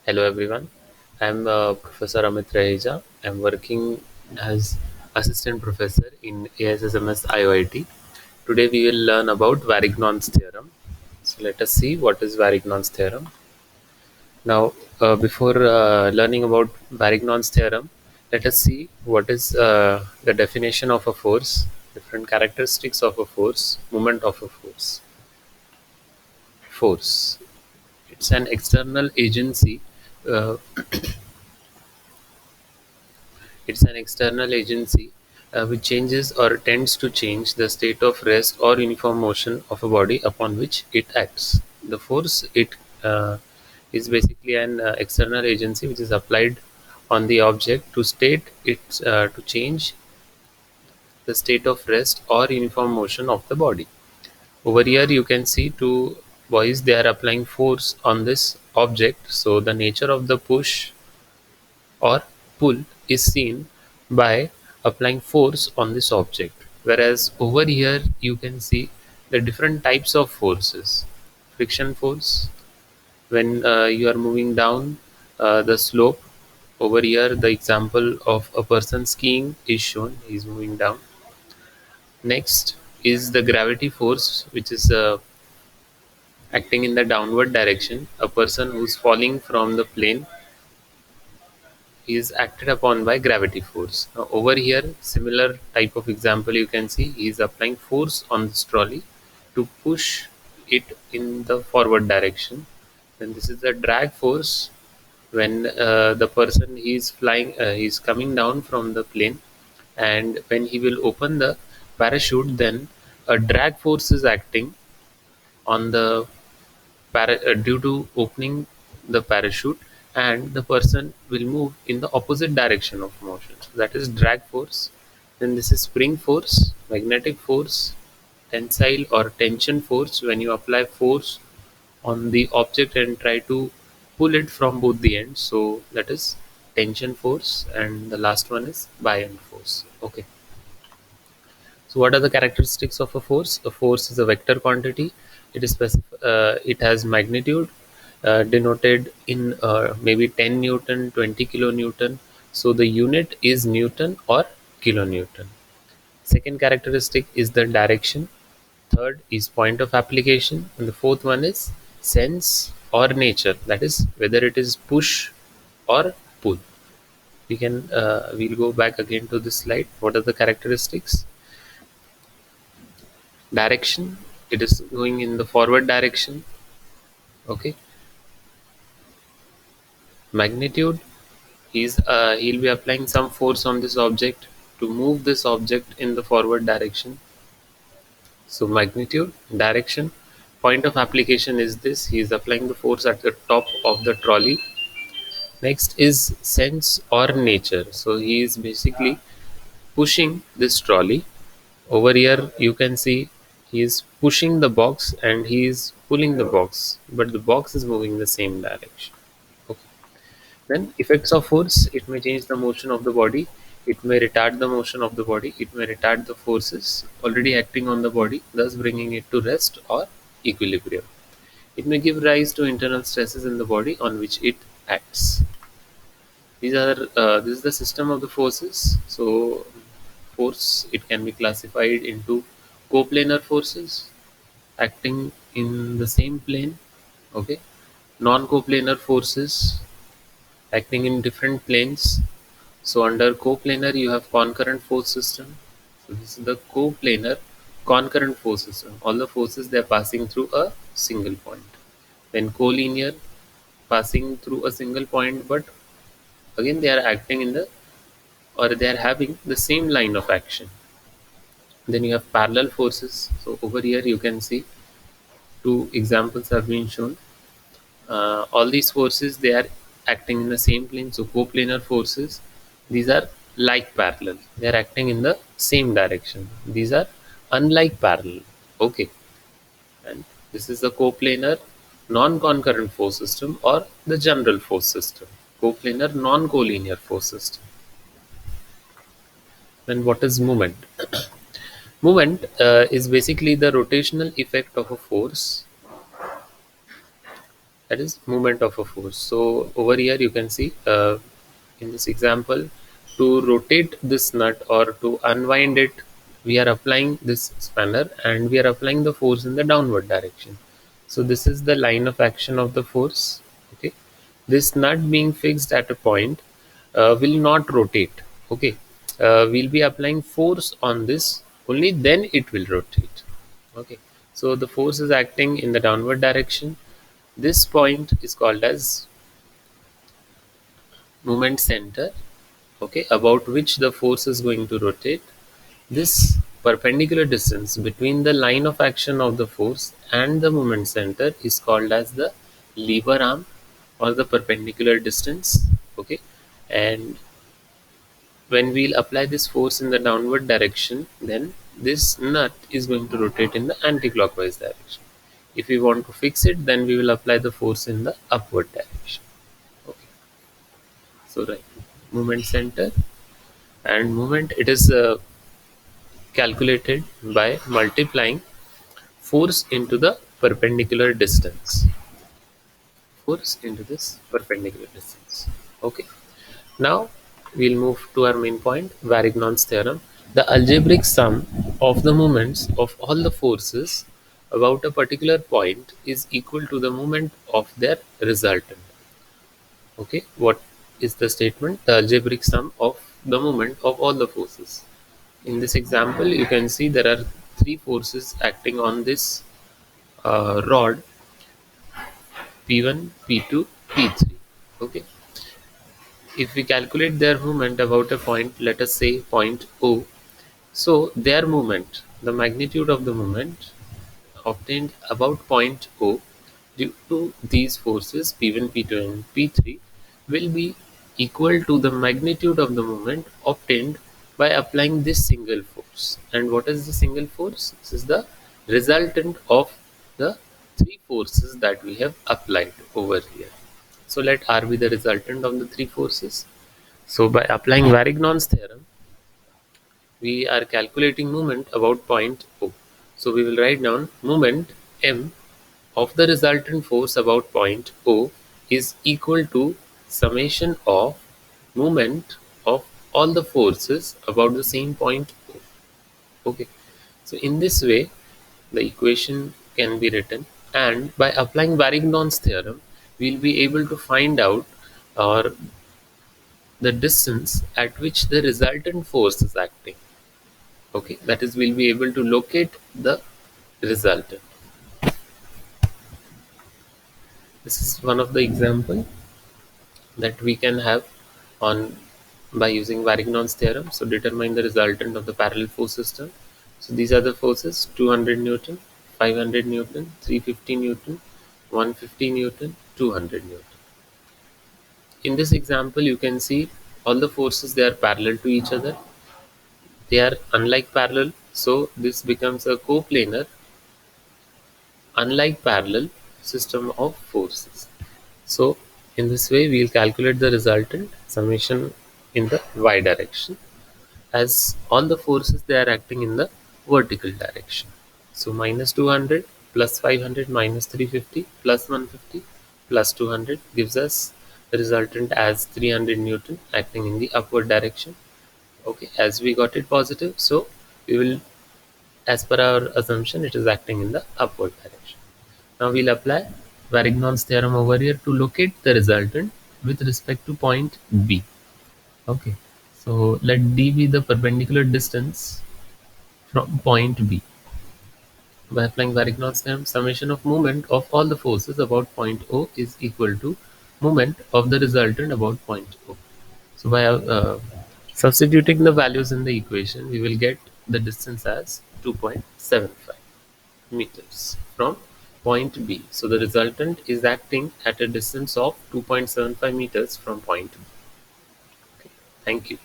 Hello everyone. I'm Professor Amit Raheja. I'm working as assistant professor in ASSMS IOIT. Today we will learn about Varignon's theorem. So let us see what is Varignon's theorem. Now, before learning about Varignon's theorem, let us see what is the definition of a force, different characteristics of a force, moment of a force. Force. It's an external agency. Uh, It's an external agency which changes or tends to change the state of rest or uniform motion of a body upon which it acts. The force it is basically an external agency which is applied on the object to to change the state of rest or uniform motion of the body. Over here you can see two boys, they are applying force on this object. So the nature of the push or pull is seen by applying force on this object, whereas over here you can see the different types of forces. Friction force, when you are moving down the slope. Over here the example of a person skiing is shown, he is moving down. Next is the gravity force, which is acting in the downward direction. A person who's falling from the plane is acted upon by gravity force. Now, over here, similar type of example you can see, he is applying force on this trolley to push it in the forward direction. Then this is the drag force, when the person he is flying, he is coming down from the plane, and when he will open the parachute, then a drag force is acting on the due to opening the parachute, and the person will move in the opposite direction of motion. So that is drag force. Then this is spring force, magnetic force, tensile or tension force, when you apply force on the object and try to pull it from both the ends. So that is tension force, and the last one is buoyant force. Okay. So, what are the characteristics of a force? A force is a vector quantity. It has magnitude denoted in maybe 10 Newton, 20 kilonewton. So, the unit is Newton or kilonewton. Second characteristic is the direction. Third is point of application, and the fourth one is sense or nature. That is whether it is push or pull. We'll go back again to this slide. What are the characteristics? Direction, it is going in the forward direction. Okay. Magnitude, he'll be applying some force on this object to move this object in the forward direction. So magnitude, direction. Point of application is this, he is applying the force at the top of the trolley. Next is sense or nature, so he is basically pushing this trolley. Over here you can see he is pushing the box and he is pulling the box, but the box is moving the same direction. Okay. Then effects of force, it may change the motion of the body, it may retard the motion of the body, it may retard the forces already acting on the body, thus bringing it to rest or equilibrium. It may give rise to internal stresses in the body on which it acts. This is the system of the forces. So force, it can be classified into coplanar forces acting in the same plane. Okay. Non-coplanar forces acting in different planes. So under coplanar you have concurrent force system. So this is the coplanar concurrent force system. All the forces, they are passing through a single point. Then collinear, passing through a single point, but again they are acting in the, or they are having the same line of action. Then you have parallel forces. So over here you can see two examples have been shown. All these forces, they are acting in the same plane. So coplanar forces, these are like parallel, they are acting in the same direction. These are unlike parallel. Okay. And this is the coplanar non-concurrent force system or the general force system. Coplanar non-collinear force system. Then what is movement? Movement is basically the rotational effect of a force that is movement of a force. So over here you can see, in this example, to rotate this nut or to unwind it, we are applying this spanner and we are applying the force in the downward direction. So this is the line of action of the force. Okay, this nut being fixed at a point will not rotate. Okay, we'll be applying force on this, only then it will rotate. Okay, so the force is acting in the downward direction. This point is called as moment center, okay, about which the force is going to rotate. This perpendicular distance between the line of action of the force and the moment center is called as the lever arm or the perpendicular distance. Okay, and when we'll apply this force in the downward direction, then this nut is going to rotate in the anti-clockwise direction. If we want to fix it, then we will apply the force in the upward direction. Okay, so right, moment center and moment, it is calculated by multiplying force into the perpendicular distance. Force into this perpendicular distance. Okay. Now we'll move to our main point, Varignon's theorem. The algebraic sum of the moments of all the forces about a particular point is equal to the moment of their resultant. Okay, what is the statement? The algebraic sum of the moment of all the forces. In this example, you can see there are three forces acting on this rod, P1, P2, P3. Okay, if we calculate their movement about a point, let us say point O, so their movement, the magnitude of the movement obtained about point O due to these forces P1, P2 and P3 will be equal to the magnitude of the moment obtained by applying this single force. And what is the single force? This is the resultant of the three forces that we have applied over here. So let R be the resultant of the three forces. So by applying Varignon's theorem, we are calculating moment about point O. So we will write down moment M of the resultant force about point O is equal to summation of moment of all the forces about the same point O. Okay. So in this way, the equation can be written, and by applying Varignon's theorem, we will be able to find out or the distance at which the resultant force is acting. Okay, that is, we'll be able to locate the resultant. This is one of the example that we can have on by using Varignon's theorem. So determine the resultant of the parallel force system. So these are the forces: 200 Newton, 500 Newton, 350 Newton, 150 Newton, 200 Newton. In this example, you can see all the forces, they are parallel to each other. They are unlike parallel, so this becomes a coplanar unlike parallel system of forces. So in this way, we will calculate the resultant summation in the y direction, as all the forces, they are acting in the vertical direction. So minus 200 plus 500 minus 350 plus 150 plus 200 gives us the resultant as 300 Newton acting in the upward direction. Okay, as we got it positive, so we will, as per our assumption, it is acting in the upward direction. Now we'll apply Varignon's theorem over here to locate the resultant with respect to point B. Okay, so let D be the perpendicular distance from point B. By applying Varignon's theorem, summation of moment of all the forces about point O is equal to moment of the resultant about point O. So by substituting the values in the equation, we will get the distance as 2.75 meters from point B. So the resultant is acting at a distance of 2.75 meters from point B. Okay. Thank you.